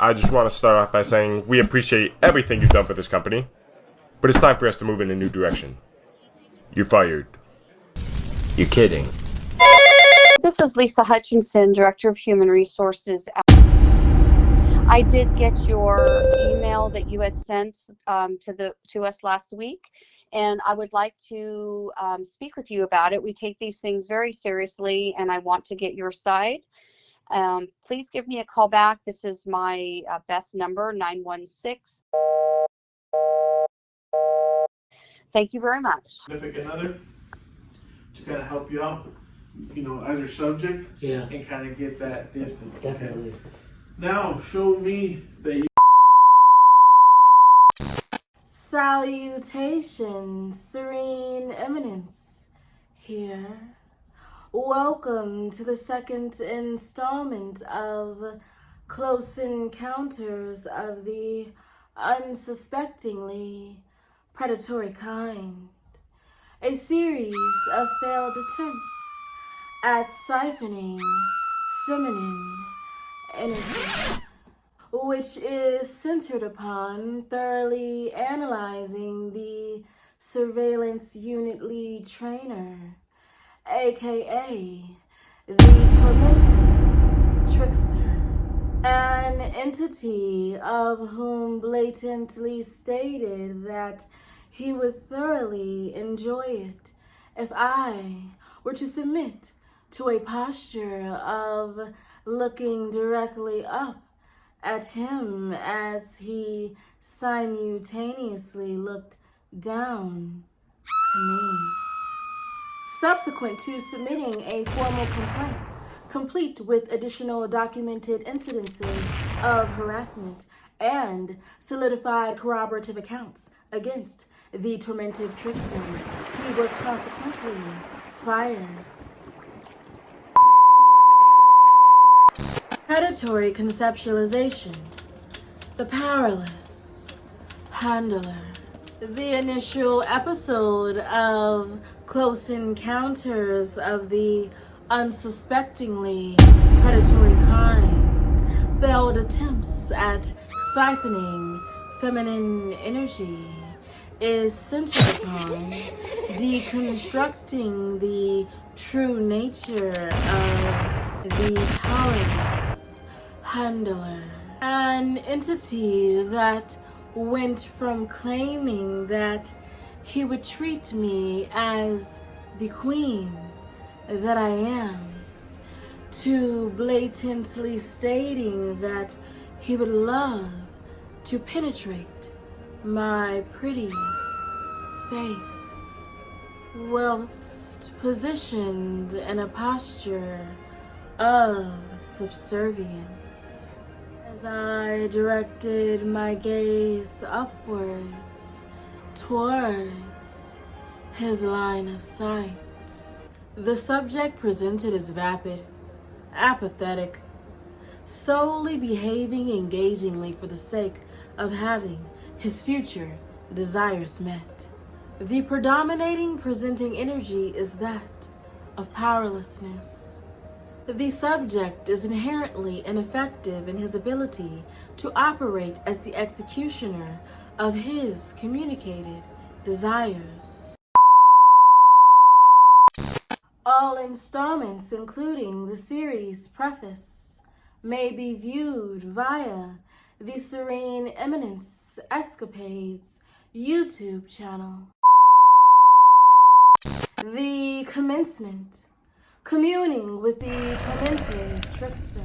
I just want to start off by saying we appreciate everything you've done for this company, but it's time for us to move in a new direction. You're fired. You're kidding. This is Lisa Hutchinson, Director of Human Resources. I did get your email that you had sent to us last week, and I would like to speak with you about it. We take these things very seriously, and I want to get your side. Please give me a call back. This is my best number, 916. Thank you very much. Significant other to kind of help you out, as your subject, and kind of get that distance. Definitely. Okay? Now, show me that you. Salutations, Serene Eminence here. Welcome to the second installment of Close Encounters of the Unsuspectingly Predatory Kind, a series of failed attempts at siphoning feminine energy, which is centered upon thoroughly analyzing the surveillance unit lead trainer, aka the Tormentive Trickster, an entity of whom blatantly stated that he would thoroughly enjoy it if I were to submit to a posture of looking directly up at him as he simultaneously looked down to me. Subsequent to submitting a formal complaint, complete with additional documented incidences of harassment and solidified corroborative accounts against the Tormentive Trickster, he was consequently fired. Predatory conceptualization, the powerless handler. The initial episode of Close Encounters of the Unsuspectingly Predatory Kind, failed attempts at siphoning feminine energy, is centered upon deconstructing the true nature of the powerless handler, an entity that went from claiming that he would treat me as the queen that I am, to blatantly stating that he would love to penetrate my pretty face, whilst positioned in a posture of subservience. As I directed my gaze upwards towards his line of sight, the subject presented as vapid, apathetic, solely behaving engagingly for the sake of having his future desires met. The predominating presenting energy is that of powerlessness. The subject is inherently ineffective in his ability to operate as the executioner of his communicated desires. All installments, including the series preface, may be viewed via the Serene Eminence Escapades YouTube channel. The commencement. Communing with the Tormentive Trickster.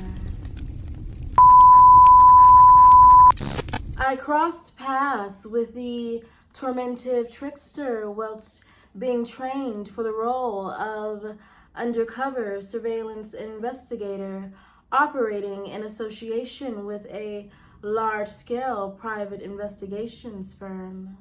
I crossed paths with the Tormentive Trickster whilst being trained for the role of undercover surveillance investigator operating in association with a large-scale private investigations firm.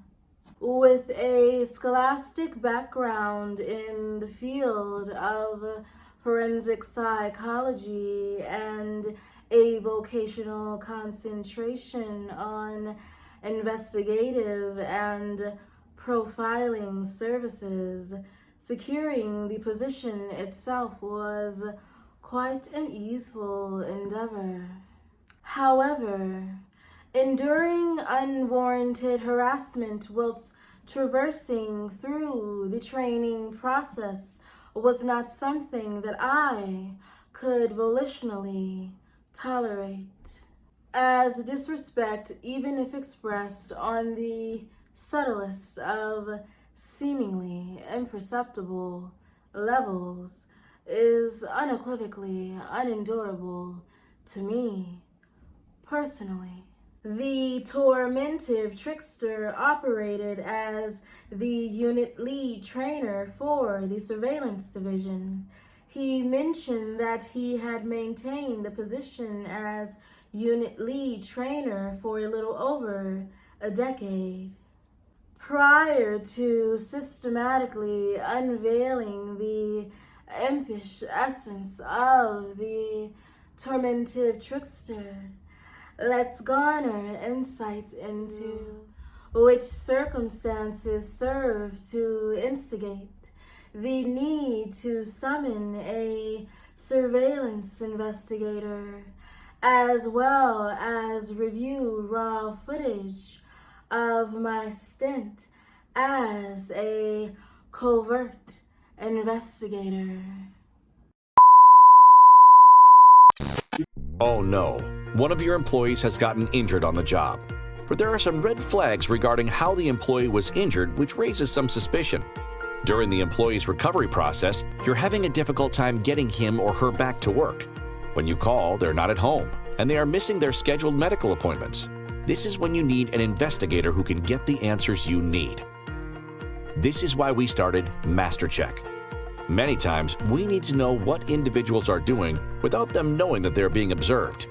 With a scholastic background in the field of forensic psychology and a vocational concentration on investigative and profiling services, securing the position itself was quite an easeful endeavor. However, enduring unwarranted harassment whilst traversing through the training process was not something that I could volitionally tolerate. As disrespect, even if expressed on the subtlest of seemingly imperceptible levels, is unequivocally unendurable to me personally. The Tormentive Trickster operated as the unit lead trainer for the surveillance division. He mentioned that he had maintained the position as unit lead trainer for a little over a decade. Prior to systematically unveiling the impish essence of the Tormentive Trickster, let's garner insight into which circumstances serve to instigate the need to summon a surveillance investigator, as well as review raw footage of my stint as a covert investigator. Oh no, one of your employees has gotten injured on the job. But there are some red flags regarding how the employee was injured, which raises some suspicion. During the employee's recovery process, you're having a difficult time getting him or her back to work. When you call, they're not at home, and they are missing their scheduled medical appointments. This is when you need an investigator who can get the answers you need. This is why we started MasterCheck. Many times, we need to know what individuals are doing without them knowing that they're being observed.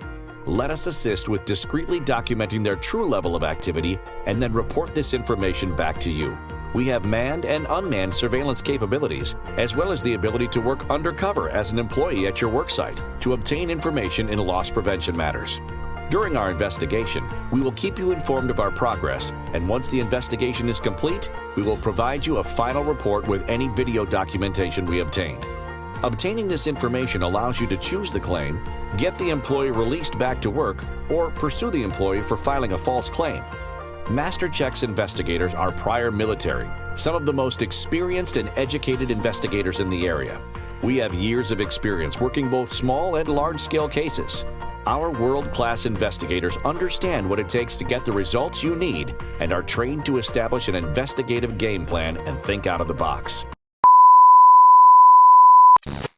Let us assist with discreetly documenting their true level of activity and then report this information back to you. We have manned and unmanned surveillance capabilities, as well as the ability to work undercover as an employee at your worksite to obtain information in loss prevention matters. During our investigation, we will keep you informed of our progress, and once the investigation is complete, we will provide you a final report with any video documentation we obtained. Obtaining this information allows you to choose the claim, get the employee released back to work, or pursue the employee for filing a false claim. MasterCheck's investigators are prior military, some of the most experienced and educated investigators in the area. We have years of experience working both small and large-scale cases. Our world-class investigators understand what it takes to get the results you need and are trained to establish an investigative game plan and think out of the box.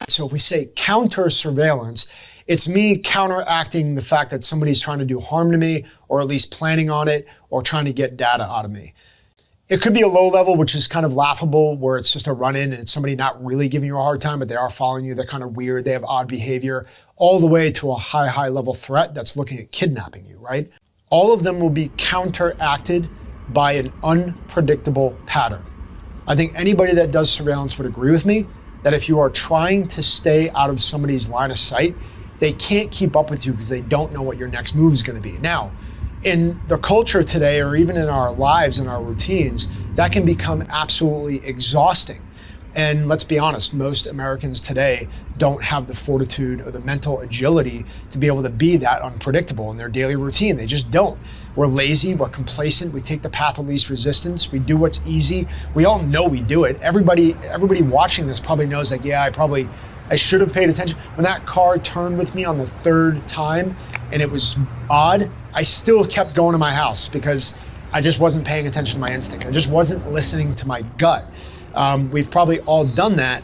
So if we say counter surveillance, it's me counteracting the fact that somebody's trying to do harm to me, or at least planning on it, or trying to get data out of me. It could be a low level, which is kind of laughable, where it's just a run-in and it's somebody not really giving you a hard time, but they are following you. They're kind of weird. They have odd behavior, all the way to a high level threat that's looking at kidnapping you, right? All of them will be counteracted by an unpredictable pattern. I think anybody that does surveillance would agree with me that if you are trying to stay out of somebody's line of sight, they can't keep up with you because they don't know what your next move is going to be. Now, in the culture today, or even in our lives and our routines, that can become absolutely exhausting. And let's be honest, most Americans today don't have the fortitude or the mental agility to be able to be that unpredictable in their daily routine. They just don't. We're lazy, we're complacent, we take the path of least resistance, we do what's easy. We all know we do it. Everybody watching this probably knows, like, yeah, I should have paid attention. When that car turned with me on the third time and it was odd, I still kept going to my house because I just wasn't paying attention to my instinct. I just wasn't listening to my gut. We've probably all done that.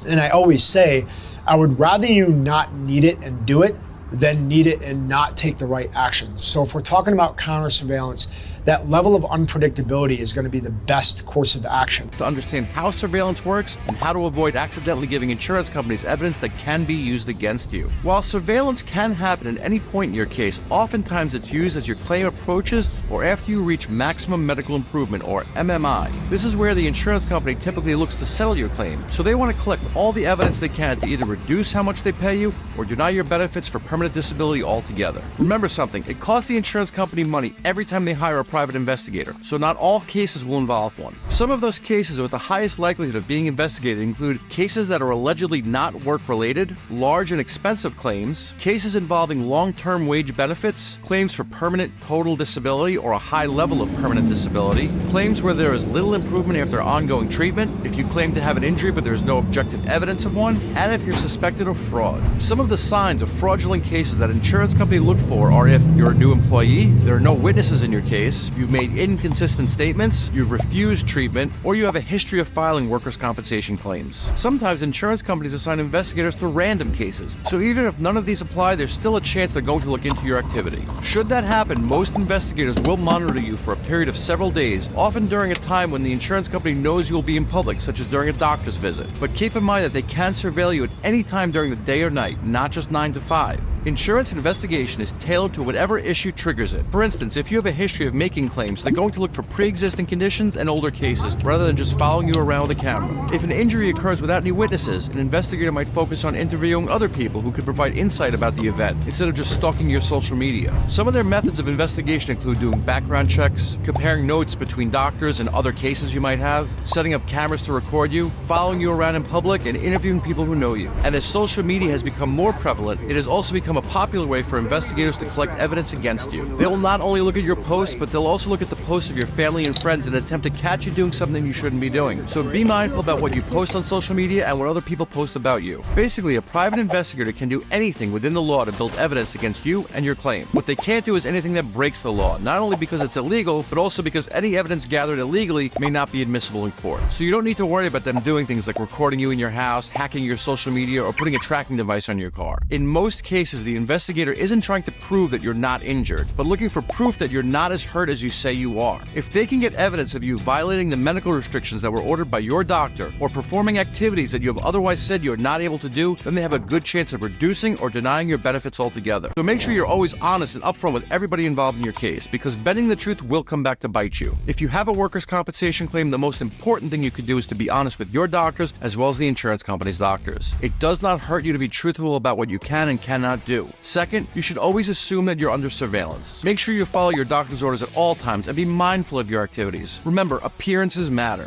And I always say, I would rather you not need it and do it than need it and not take the right actions. So if we're talking about counter surveillance, that level of unpredictability is going to be the best course of action. To understand how surveillance works and how to avoid accidentally giving insurance companies evidence that can be used against you. While surveillance can happen at any point in your case, oftentimes it's used as your claim approaches or after you reach maximum medical improvement, or MMI. This is where the insurance company typically looks to settle your claim, so they want to collect all the evidence they can to either reduce how much they pay you or deny your benefits for permanent disability altogether. Remember something, it costs the insurance company money every time they hire a private investigator, so not all cases will involve one. Some of those cases with the highest likelihood of being investigated include cases that are allegedly not work-related, large and expensive claims, cases involving long-term wage benefits, claims for permanent total disability or a high level of permanent disability, claims where there is little improvement after ongoing treatment, if you claim to have an injury but there is no objective evidence of one, and if you're suspected of fraud. Some of the signs of fraudulent cases that insurance companies look for are if you're a new employee, there are no witnesses in your case, you've made inconsistent statements, you've refused treatment, or you have a history of filing workers' compensation claims. Sometimes insurance companies assign investigators to random cases, so even if none of these apply, there's still a chance they're going to look into your activity. Should that happen, most investigators will monitor you for a period of several days, often during a time when the insurance company knows you will be in public, such as during a doctor's visit. But keep in mind that they can surveil you at any time during the day or night, not just 9 to 5. Insurance investigation is tailored to whatever issue triggers it. For instance, if you have a history of making claims, they're going to look for pre-existing conditions and older cases, rather than just following you around with a camera. If an injury occurs without any witnesses, an investigator might focus on interviewing other people who could provide insight about the event, instead of just stalking your social media. Some of their methods of investigation include doing background checks, comparing notes between doctors and other cases you might have, setting up cameras to record you, following you around in public, and interviewing people who know you. And as social media has become more prevalent, it has also become a popular way for investigators to collect evidence against you. They will not only look at your posts, but they'll also look at the posts of your family and friends in an attempt to catch you doing something you shouldn't be doing. So be mindful about what you post on social media and what other people post about you. Basically, a private investigator can do anything within the law to build evidence against you and your claim. What they can't do is anything that breaks the law, not only because it's illegal, but also because any evidence gathered illegally may not be admissible in court. So you don't need to worry about them doing things like recording you in your house, hacking your social media, or putting a tracking device on your car. In most cases, the investigator isn't trying to prove that you're not injured, but looking for proof that you're not as hurt as you say you are. If they can get evidence of you violating the medical restrictions that were ordered by your doctor, or performing activities that you have otherwise said you're not able to do, then they have a good chance of reducing or denying your benefits altogether. So make sure you're always honest and upfront with everybody involved in your case, because bending the truth will come back to bite you. If you have a workers' compensation claim, the most important thing you could do is to be honest with your doctors as well as the insurance company's doctors. It does not hurt you to be truthful about what you can and cannot do. Second, you should always assume that you're under surveillance. Make sure you follow your doctor's orders at all times and be mindful of your activities. Remember, appearances matter.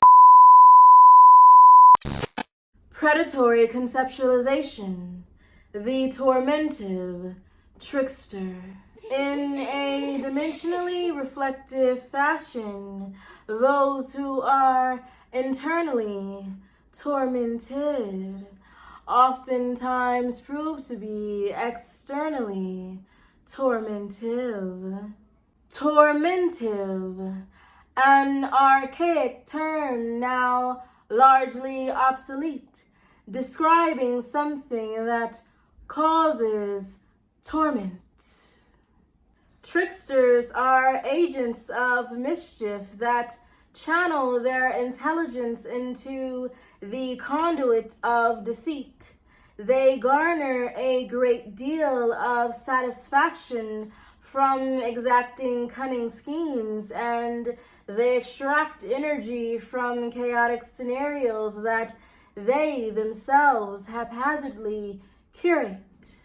Predatory conceptualization. The tormentive trickster. In a dimensionally reflective fashion, those who are internally tormented oftentimes prove to be externally tormentive. Tormentive, an archaic term now largely obsolete, describing something that causes torment. Tricksters are agents of mischief that channel their intelligence into the conduit of deceit. They garner a great deal of satisfaction from exacting cunning schemes, and they extract energy from chaotic scenarios that they themselves haphazardly curate.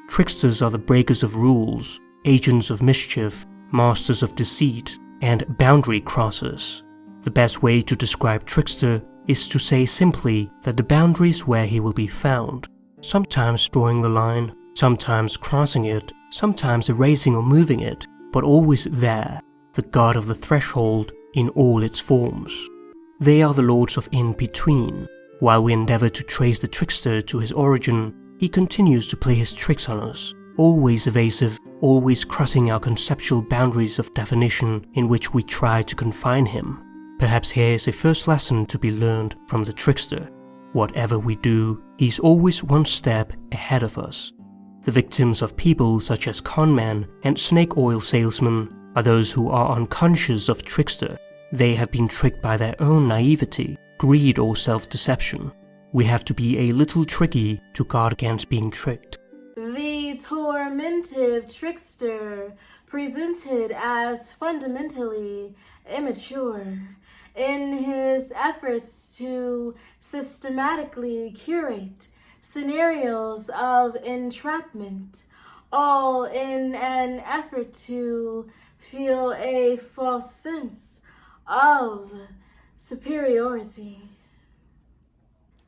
Tricksters are the breakers of rules, agents of mischief, masters of deceit, and boundary crossers. The best way to describe Trickster is to say simply that the boundary is where he will be found, sometimes drawing the line, sometimes crossing it, sometimes erasing or moving it, but always there, the god of the threshold in all its forms. They are the lords of in-between. While we endeavor to trace the trickster to his origin, he continues to play his tricks on us, always evasive, always crossing our conceptual boundaries of definition in which we try to confine him. Perhaps here is a first lesson to be learned from the trickster. Whatever we do, he's always one step ahead of us. The victims of people such as conmen and snake oil salesmen are those who are unconscious of trickster. They have been tricked by their own naivety, greed or self-deception. We have to be a little tricky to guard against being tricked. The tormentive trickster, presented as fundamentally immature in his efforts to systematically curate scenarios of entrapment, all in an effort to feel a false sense of superiority.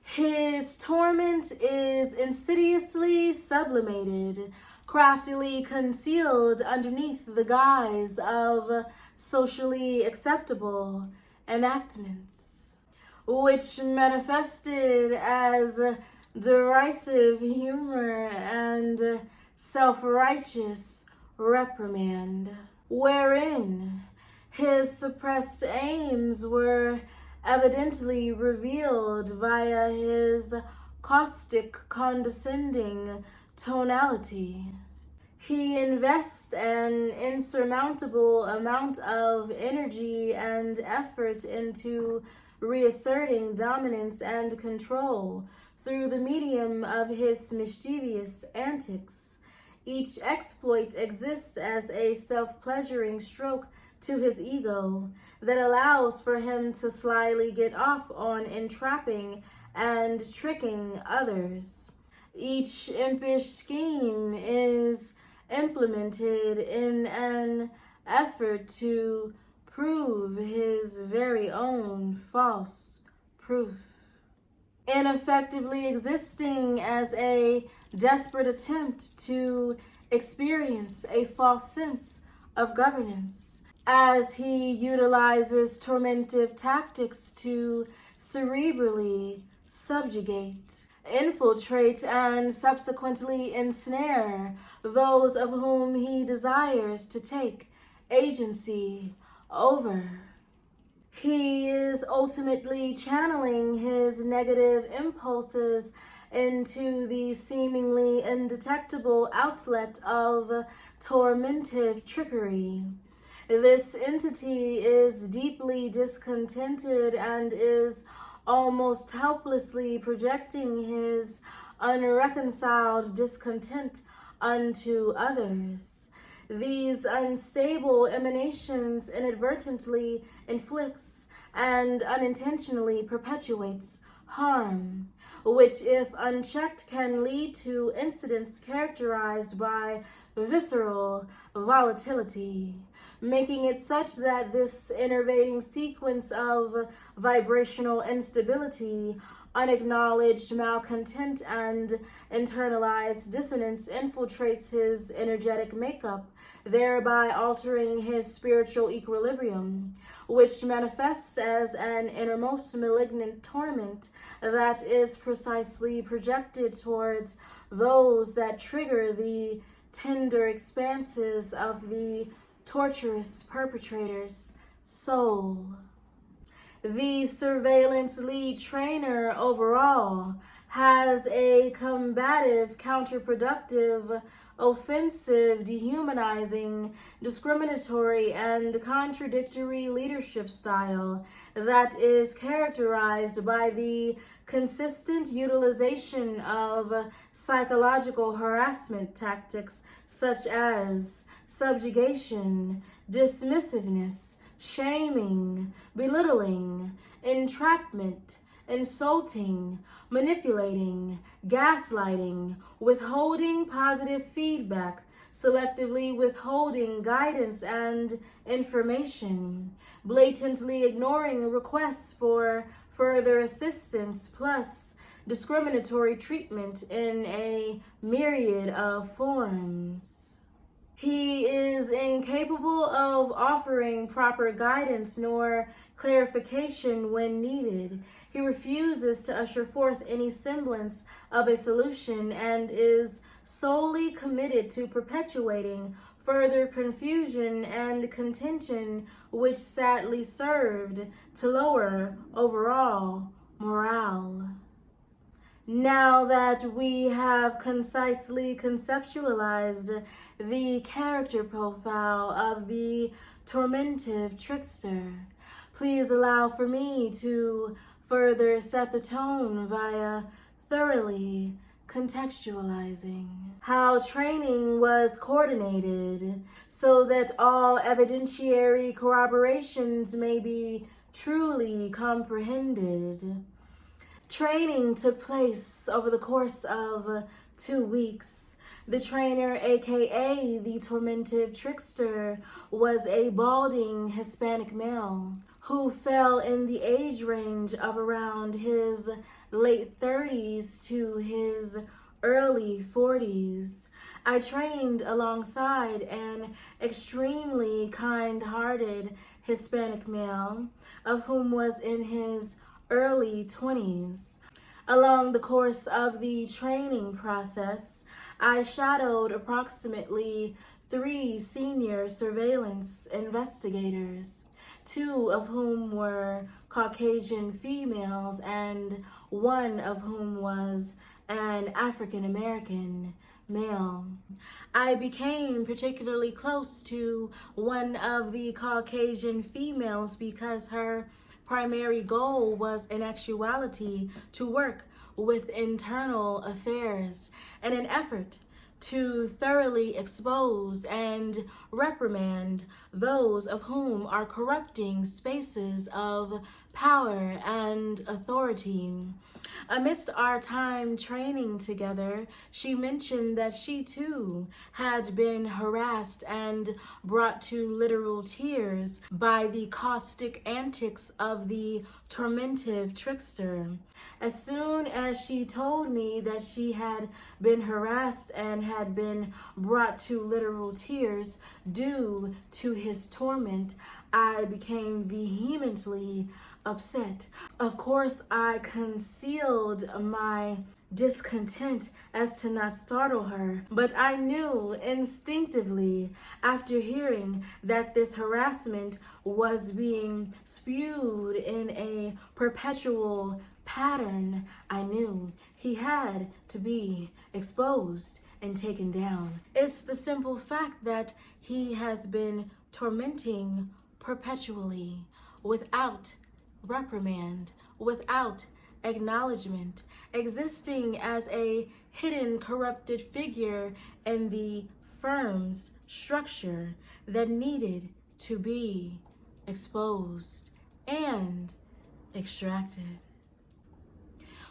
His torment is insidiously sublimated, craftily concealed underneath the guise of socially acceptable enactments, which manifested as derisive humor and self-righteous reprimand, wherein his suppressed aims were evidently revealed via his caustic, condescending tonality. He invests an insurmountable amount of energy and effort into reasserting dominance and control through the medium of his mischievous antics. Each exploit exists as a self-pleasuring stroke to his ego that allows for him to slyly get off on entrapping and tricking others. Each impish scheme is implemented in an effort to prove his very own false proof, ineffectively existing as a desperate attempt to experience a false sense of governance, as he utilizes tormentive tactics to cerebrally subjugate, infiltrate, and subsequently ensnare those of whom he desires to take agency over. He is ultimately channeling his negative impulses into the seemingly indetectable outlet of tormentive trickery. This entity is deeply discontented and is almost helplessly projecting his unreconciled discontent unto others. These unstable emanations inadvertently inflicts and unintentionally perpetuates harm, which if unchecked can lead to incidents characterized by visceral volatility, making it such that this enervating sequence of vibrational instability, unacknowledged malcontent, and internalized dissonance infiltrates his energetic makeup, thereby altering his spiritual equilibrium, which manifests as an innermost malignant torment that is precisely projected towards those that trigger the tender expanses of the torturous perpetrator's soul. The surveillance lead trainer overall has a combative, counterproductive, offensive, dehumanizing, discriminatory, and contradictory leadership style that is characterized by the consistent utilization of psychological harassment tactics such as subjugation, dismissiveness, shaming, belittling, entrapment, insulting, manipulating, gaslighting, withholding positive feedback, selectively withholding guidance and information, blatantly ignoring requests for further assistance, plus discriminatory treatment in a myriad of forms. He is incapable of offering proper guidance nor clarification when needed. He refuses to usher forth any semblance of a solution and is solely committed to perpetuating further confusion and contention, which sadly served to lower overall morale. Now that we have concisely conceptualized the character profile of the tormentive trickster, please allow for me to further set the tone via thoroughly contextualizing how training was coordinated so that all evidentiary corroborations may be truly comprehended. Training took place over the course of 2 weeks, The trainer, aka the Tormentive Trickster, was a balding Hispanic male who fell in the age range of around his late 30s to his early 40s. I trained alongside an extremely kind-hearted Hispanic male, of whom was in his early 20s. Along the course of the training process, I shadowed approximately 3 senior surveillance investigators, 2 of whom were Caucasian females and 1 of whom was an African American male. I became particularly close to one of the Caucasian females because her primary goal was in actuality to work with internal affairs in an effort to thoroughly expose and reprimand those of whom are corrupting spaces of power and authority. Amidst our time training together, she mentioned that she too had been harassed and brought to literal tears by the caustic antics of the Tormentive Trickster. As soon as she told me that she had been harassed and had been brought to literal tears due to his torment, I became vehemently upset. Of course, I concealed my discontent as to not startle her, but I knew instinctively after hearing that this harassment was being spewed in a perpetual pattern, I knew he had to be exposed and taken down. It's the simple fact that he has been tormenting perpetually without reprimand, without acknowledgement, existing as a hidden corrupted figure in the firm's structure that needed to be exposed and extracted.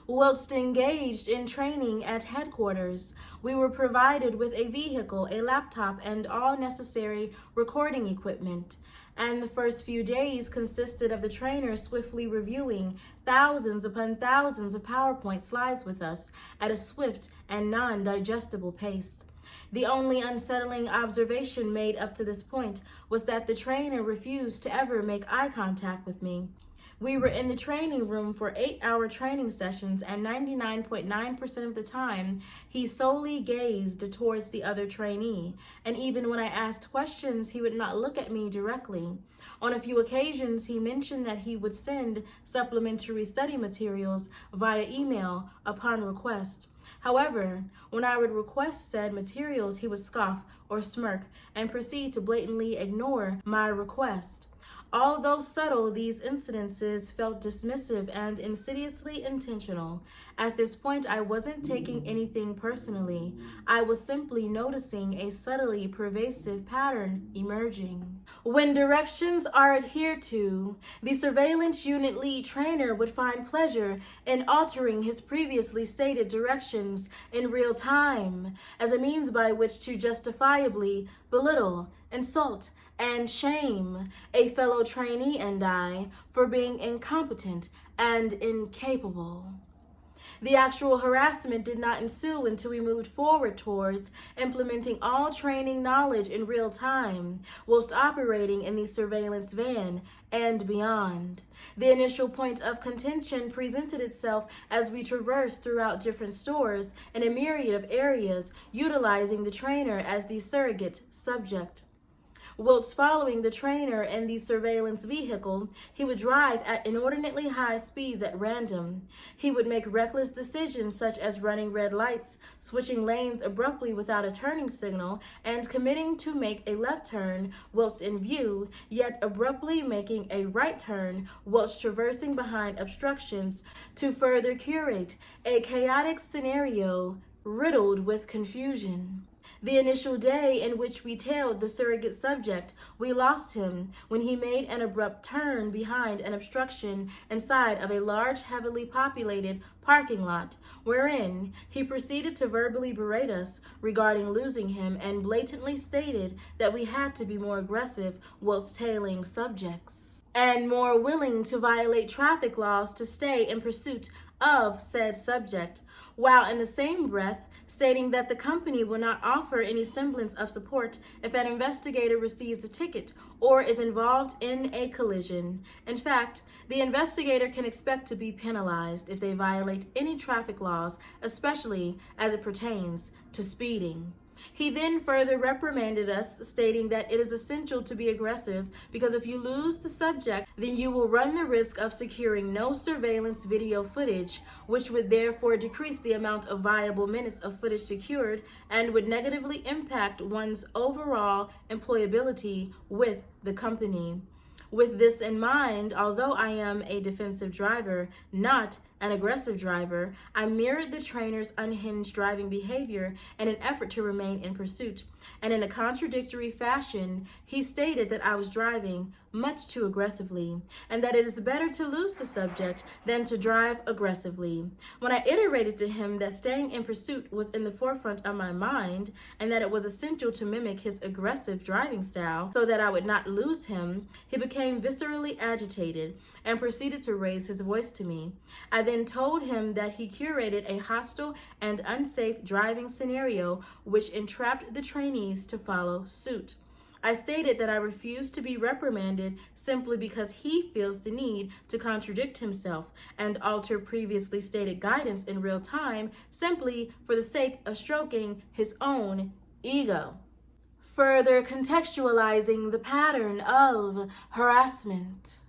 Whilst engaged in training at headquarters, we were provided with a vehicle, a laptop, and all necessary recording equipment. And the first few days consisted of the trainer swiftly reviewing thousands upon thousands of PowerPoint slides with us at a swift and non-digestible pace. The only unsettling observation made up to this point was that the trainer refused to ever make eye contact with me. We were in the training room for 8-hour training sessions, and 99.9% of the time, he solely gazed towards the other trainee. And even when I asked questions, he would not look at me directly. On a few occasions, he mentioned that he would send supplementary study materials via email upon request. However, when I would request said materials, he would scoff or smirk and proceed to blatantly ignore my request. Although subtle, these incidences felt dismissive and insidiously intentional. At this point, I wasn't taking anything personally. I was simply noticing a subtly pervasive pattern emerging. When directions are adhered to, the surveillance unit lead trainer would find pleasure in altering his previously stated directions in real time as a means by which to justifiably belittle, insult, and shame a fellow trainee and I for being incompetent and incapable. The actual harassment did not ensue until we moved forward towards implementing all training knowledge in real time whilst operating in the surveillance van and beyond. The initial point of contention presented itself as we traversed throughout different stores in a myriad of areas, utilizing the trainer as the surrogate subject. Whilst following the trainer in the surveillance vehicle, he would drive at inordinately high speeds at random. He would make reckless decisions such as running red lights, switching lanes abruptly without a turning signal, and committing to make a left turn whilst in view, yet abruptly making a right turn whilst traversing behind obstructions to further curate a chaotic scenario riddled with confusion. The initial day in which we tailed the surrogate subject, we lost him when he made an abrupt turn behind an obstruction inside of a large, heavily populated parking lot, wherein he proceeded to verbally berate us regarding losing him and blatantly stated that we had to be more aggressive whilst tailing subjects and more willing to violate traffic laws to stay in pursuit of said subject, while in the same breath stating that the company will not offer any semblance of support if an investigator receives a ticket or is involved in a collision. In fact, the investigator can expect to be penalized if they violate any traffic laws, especially as it pertains to speeding. He then further reprimanded us, stating that it is essential to be aggressive because if you lose the subject, then you will run the risk of securing no surveillance video footage, which would therefore decrease the amount of viable minutes of footage secured and would negatively impact one's overall employability with the company. With this in mind, although I am a defensive driver, not an aggressive driver, I mirrored the trainer's unhinged driving behavior in an effort to remain in pursuit. And in a contradictory fashion, he stated that I was driving much too aggressively, and that it is better to lose the subject than to drive aggressively. When I iterated to him that staying in pursuit was in the forefront of my mind, and that it was essential to mimic his aggressive driving style so that I would not lose him, he became viscerally agitated and proceeded to raise his voice to me. I then told him that he curated a hostile and unsafe driving scenario which entrapped the trainees to follow suit. I stated that I refused to be reprimanded simply because he feels the need to contradict himself and alter previously stated guidance in real time simply for the sake of stroking his own ego. Further contextualizing the pattern of harassment.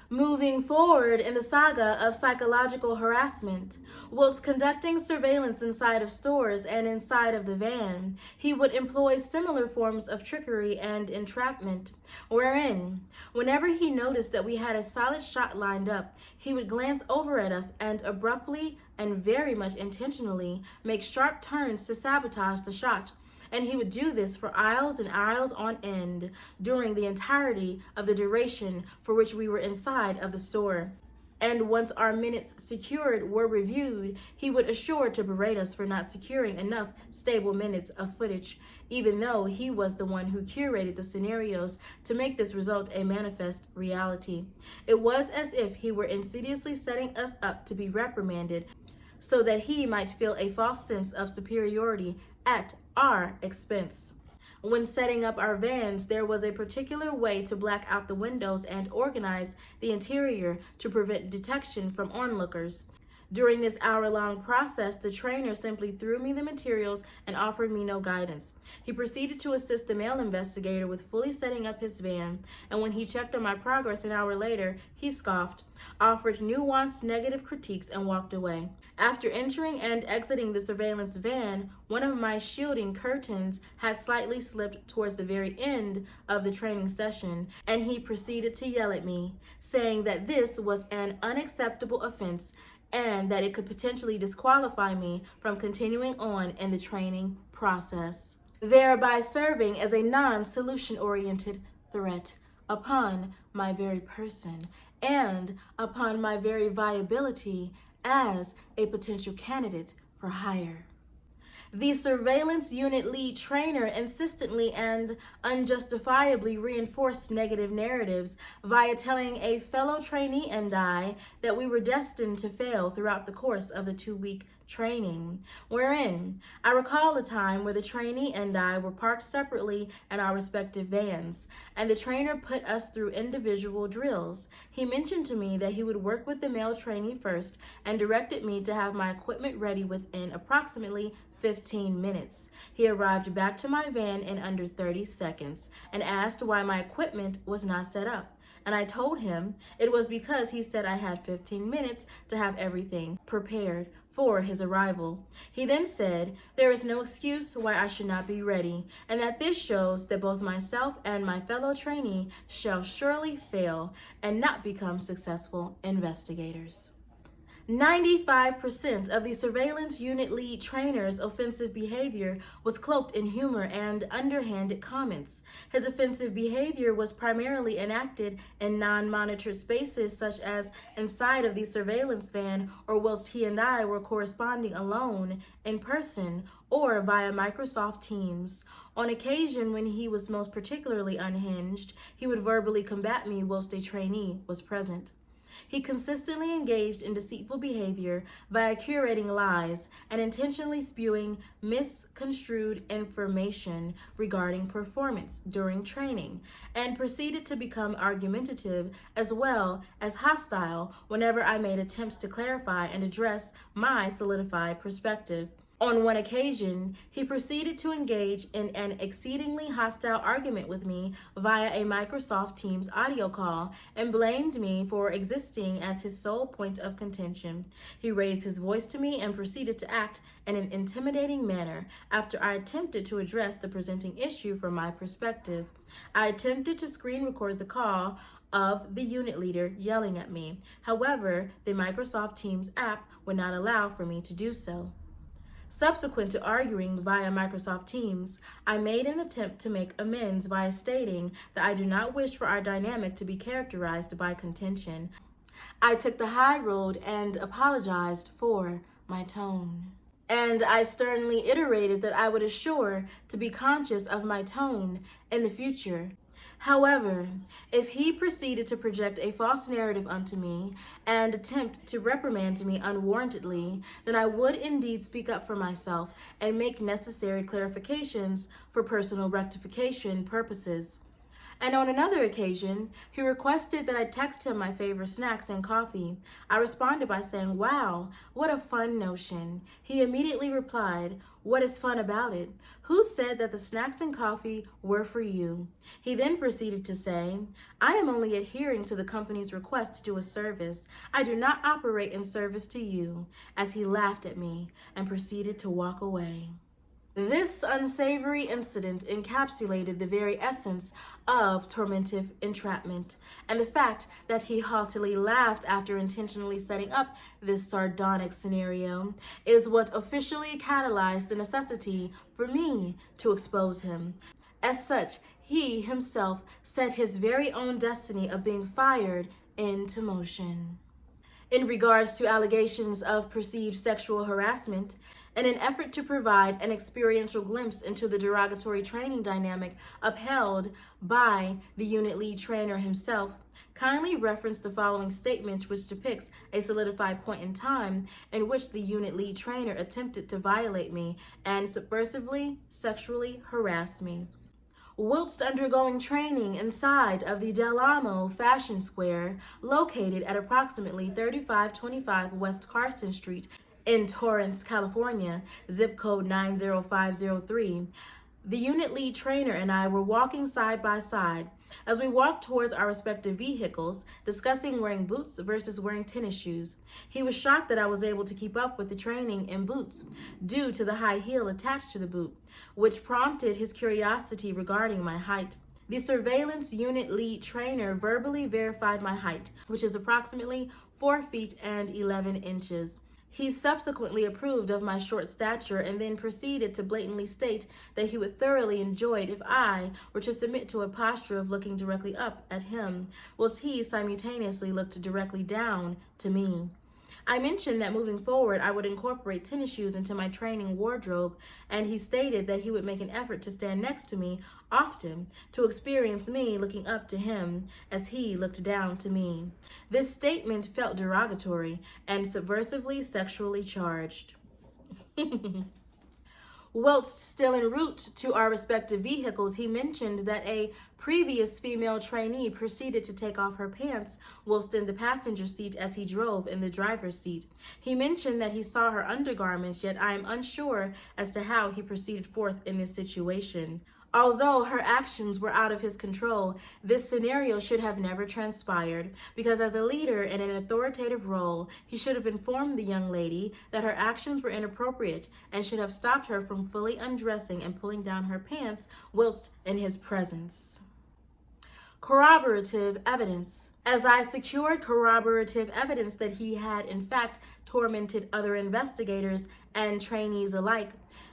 Moving forward in the saga of psychological harassment, whilst conducting surveillance inside of stores and inside of the van, he would employ similar forms of trickery and entrapment, wherein, whenever he noticed that we had a solid shot lined up, he would glance over at us and abruptly and very much intentionally make sharp turns to sabotage the shot. And he would do this for aisles and aisles on end during the entirety of the duration for which we were inside of the store. And once our minutes secured were reviewed, he would assure to berate us for not securing enough stable minutes of footage, even though he was the one who curated the scenarios to make this result a manifest reality. It was as if he were insidiously setting us up to be reprimanded so that he might feel a false sense of superiority at our expense. When setting up our vans, there was a particular way to black out the windows and organize the interior to prevent detection from onlookers. During this hour-long process, the trainer simply threw me the materials and offered me no guidance. He proceeded to assist the male investigator with fully setting up his van, and when he checked on my progress an hour later, he scoffed, offered nuanced negative critiques, and walked away. After entering and exiting the surveillance van, one of my shielding curtains had slightly slipped towards the very end of the training session, and he proceeded to yell at me, saying that this was an unacceptable offense and that it could potentially disqualify me from continuing on in the training process, thereby serving as a non-solution-oriented threat upon my very person and upon my very viability as a potential candidate for hire. The surveillance unit lead trainer insistently and unjustifiably reinforced negative narratives via telling a fellow trainee and I that we were destined to fail throughout the course of the 2-week training, wherein I recall a time where the trainee and I were parked separately in our respective vans, and the trainer put us through individual drills. He mentioned to me that he would work with the male trainee first and directed me to have my equipment ready within approximately 15 minutes. He arrived back to my van in under 30 seconds and asked why my equipment was not set up. And I told him it was because he said I had 15 minutes to have everything prepared for his arrival. He then said there is no excuse why I should not be ready, and that this shows that both myself and my fellow trainee shall surely fail and not become successful investigators. 95% of the surveillance unit lead trainer's offensive behavior was cloaked in humor and underhanded comments. His offensive behavior was primarily enacted in non-monitored spaces, such as inside of the surveillance van or whilst he and I were corresponding alone, in person, or via Microsoft Teams. On occasion, when he was most particularly unhinged, he would verbally combat me whilst a trainee was present. He consistently engaged in deceitful behavior via curating lies and intentionally spewing misconstrued information regarding performance during training, and proceeded to become argumentative as well as hostile whenever I made attempts to clarify and address my solidified perspective. On one occasion, he proceeded to engage in an exceedingly hostile argument with me via a Microsoft Teams audio call and blamed me for existing as his sole point of contention. He raised his voice to me and proceeded to act in an intimidating manner after I attempted to address the presenting issue from my perspective. I attempted to screen record the call of the unit leader yelling at me. However, the Microsoft Teams app would not allow for me to do so. Subsequent to arguing via Microsoft Teams, I made an attempt to make amends via stating that I do not wish for our dynamic to be characterized by contention. I took the high road and apologized for my tone. And I sternly iterated that I would assure to be conscious of my tone in the future. However, if he proceeded to project a false narrative unto me and attempt to reprimand me unwarrantedly, then I would indeed speak up for myself and make necessary clarifications for personal rectification purposes. And on another occasion, he requested that I text him my favorite snacks and coffee. I responded by saying, "Wow, what a fun notion." He immediately replied, "What is fun about it? Who said that the snacks and coffee were for you?" He then proceeded to say, "I am only adhering to the company's request to do a service. I do not operate in service to you," as he laughed at me and proceeded to walk away. This unsavory incident encapsulated the very essence of tormentive entrapment, and the fact that he haughtily laughed after intentionally setting up this sardonic scenario is what officially catalyzed the necessity for me to expose him. As such, he himself set his very own destiny of being fired into motion. In regards to allegations of perceived sexual harassment, in an effort to provide an experiential glimpse into the derogatory training dynamic upheld by the unit lead trainer himself, kindly reference the following statement, which depicts a solidified point in time in which the unit lead trainer attempted to violate me and subversively sexually harass me. Whilst undergoing training inside of the Del Amo Fashion Square, located at approximately 3525 West Carson Street in Torrance, California, zip code 90503, the unit lead trainer and I were walking side by side. As we walked towards our respective vehicles, discussing wearing boots versus wearing tennis shoes, he was shocked that I was able to keep up with the training in boots due to the high heel attached to the boot, which prompted his curiosity regarding my height. The surveillance unit lead trainer verbally verified my height, which is approximately 4 feet and 11 inches. He subsequently approved of my short stature and then proceeded to blatantly state that he would thoroughly enjoy it if I were to submit to a posture of looking directly up at him, whilst he simultaneously looked directly down to me. I mentioned that moving forward, I would incorporate tennis shoes into my training wardrobe, and he stated that he would make an effort to stand next to me often to experience me looking up to him as he looked down to me. This statement felt derogatory and subversively sexually charged. Whilst still en route to our respective vehicles, he mentioned that a previous female trainee proceeded to take off her pants whilst in the passenger seat as he drove in the driver's seat. He mentioned that he saw her undergarments, yet I am unsure as to how he proceeded forth in this situation. Although her actions were out of his control, this scenario should have never transpired, because as a leader in an authoritative role, he should have informed the young lady that her actions were inappropriate and should have stopped her from fully undressing and pulling down her pants whilst in his presence. corroborative evidence. As I secured corroborative evidence that he had in fact tormented other investigators and trainees alike,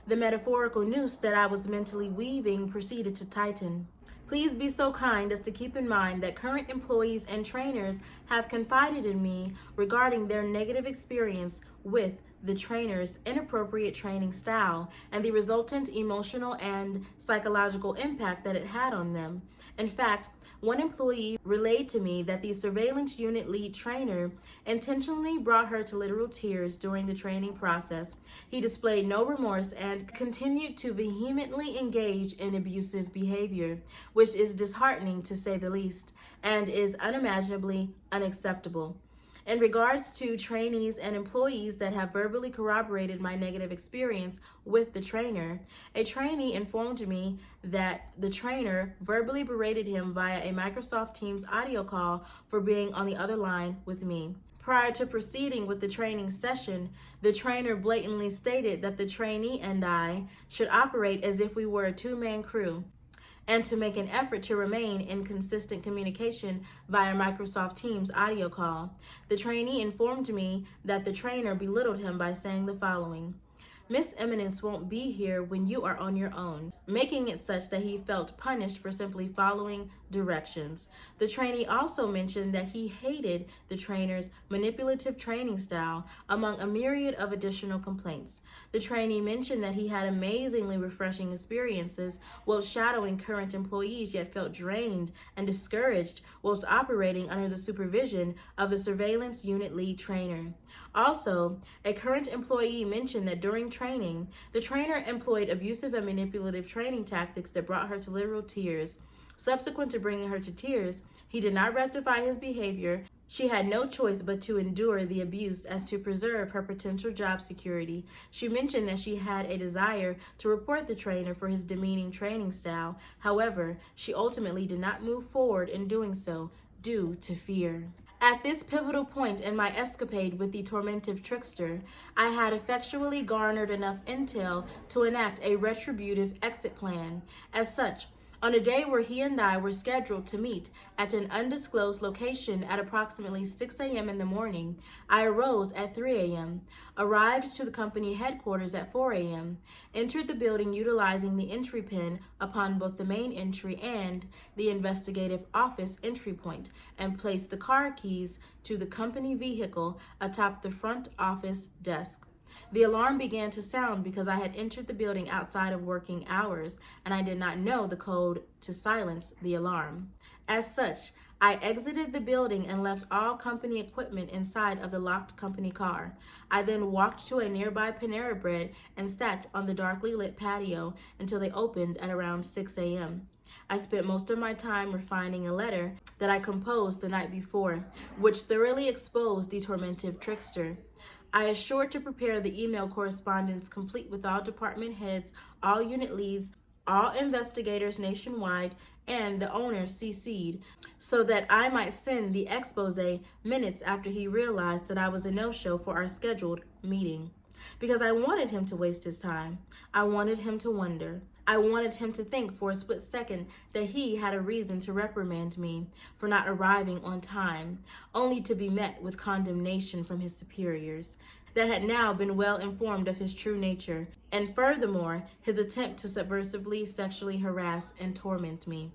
the metaphorical noose that I was mentally weaving proceeded to tighten. Please be so kind as to keep in mind that current employees and trainers have confided in me regarding their negative experience with the trainer's inappropriate training style and the resultant emotional and psychological impact that it had on them. In fact, one employee relayed to me that the surveillance unit lead trainer intentionally brought her to literal tears during the training process. He displayed no remorse and continued to vehemently engage in abusive behavior, which is disheartening to say the least, and is unimaginably unacceptable. In regards to trainees and employees that have verbally corroborated my negative experience with the trainer, a trainee informed me that the trainer verbally berated him via a Microsoft Teams audio call for being on the other line with me. Prior to proceeding with the training session, the trainer blatantly stated that the trainee and I should operate as if we were a two-man crew, and to make an effort to remain in consistent communication via Microsoft Teams audio call. The trainee informed me that the trainer belittled him by saying the following: "Miss Eminence won't be here when you are on your own," making it such that he felt punished for simply following directions. The trainee also mentioned that he hated the trainer's manipulative training style, among a myriad of additional complaints. The trainee mentioned that he had amazingly refreshing experiences while shadowing current employees, yet felt drained and discouraged whilst operating under the supervision of the surveillance unit lead trainer. Also, a current employee mentioned that during training, the trainer employed abusive and manipulative training tactics that brought her to literal tears. Subsequent to bringing her to tears, he did not rectify his behavior. She had no choice but to endure the abuse as to preserve her potential job security. She mentioned that she had a desire to report the trainer for his demeaning training style. However, she ultimately did not move forward in doing so due to fear. At this pivotal point in my escapade with the tormentive Trickster, I had effectually garnered enough intel to enact a retributive exit plan. As such, on a day where he and I were scheduled to meet at an undisclosed location at approximately 6 a.m. in the morning, I arose at 3 a.m., arrived to the company headquarters at 4 a.m., entered the building utilizing the entry pin upon both the main entry and the investigative office entry point, and placed the car keys to the company vehicle atop the front office desk. The alarm began to sound because I had entered the building outside of working hours, and I did not know the code to silence the alarm. As such, I exited the building and left all company equipment inside of the locked company car. I then walked to a nearby Panera Bread and sat on the darkly lit patio until they opened at around 6 a.m. I spent most of my time refining a letter that I composed the night before, which thoroughly exposed the tormentive Trickster. I assured to prepare the email correspondence complete with all department heads, all unit leads, all investigators nationwide, and the owner CC'd, so that I might send the expose minutes after he realized that I was a no-show for our scheduled meeting. Because I wanted him to waste his time. I wanted him to wonder. I wanted him to think for a split second that he had a reason to reprimand me for not arriving on time, only to be met with condemnation from his superiors that had now been well informed of his true nature, and furthermore, his attempt to subversively sexually harass and torment me.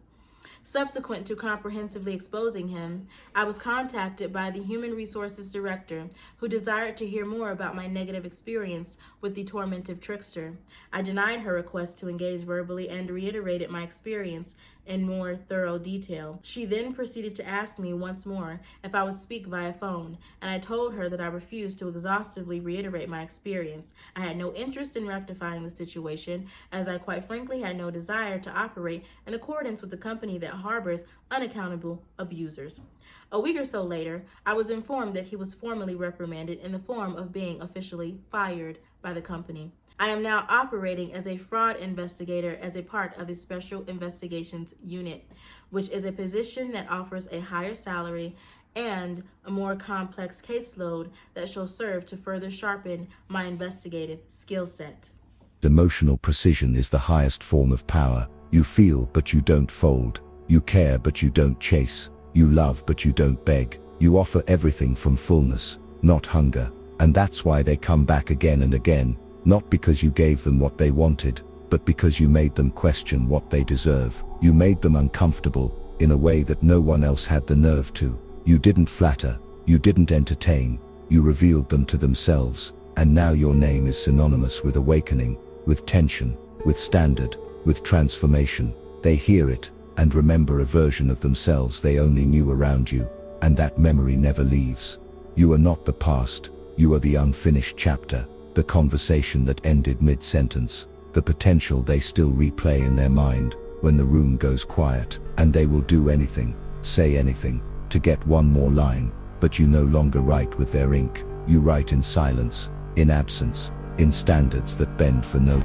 Subsequent to comprehensively exposing him, I was contacted by the Human Resources Director, who desired to hear more about my negative experience with the tormentive Trickster. I denied her request to engage verbally and reiterated my experience in more thorough detail. She then proceeded to ask me once more if I would speak via phone, and I told her that I refused to exhaustively reiterate my experience. I had no interest in rectifying the situation, as I quite frankly had no desire to operate in accordance with the company that harbors unaccountable abusers. A week or so later, I was informed that he was formally reprimanded in the form of being officially fired by the company. I am now operating as a fraud investigator as a part of the Special Investigations Unit, which is a position that offers a higher salary and a more complex caseload that shall serve to further sharpen my investigative skill set. Emotional precision is the highest form of power. You feel, but you don't fold. You care but you don't chase. You love but you don't beg. You offer everything from fullness, not hunger. And that's why they come back again and again, not because you gave them what they wanted, but because you made them question what they deserve. You made them uncomfortable, in a way that no one else had the nerve to. You didn't flatter, you didn't entertain, you revealed them to themselves, and now your name is synonymous with awakening, with tension, with standard, with transformation. They hear it, and remember a version of themselves they only knew around you, and that memory never leaves. You are not the past, you are the unfinished chapter, the conversation that ended mid-sentence, the potential they still replay in their mind when the room goes quiet, and they will do anything, say anything, to get one more line, but you no longer write with their ink. You write in silence, in absence, in standards that bend for no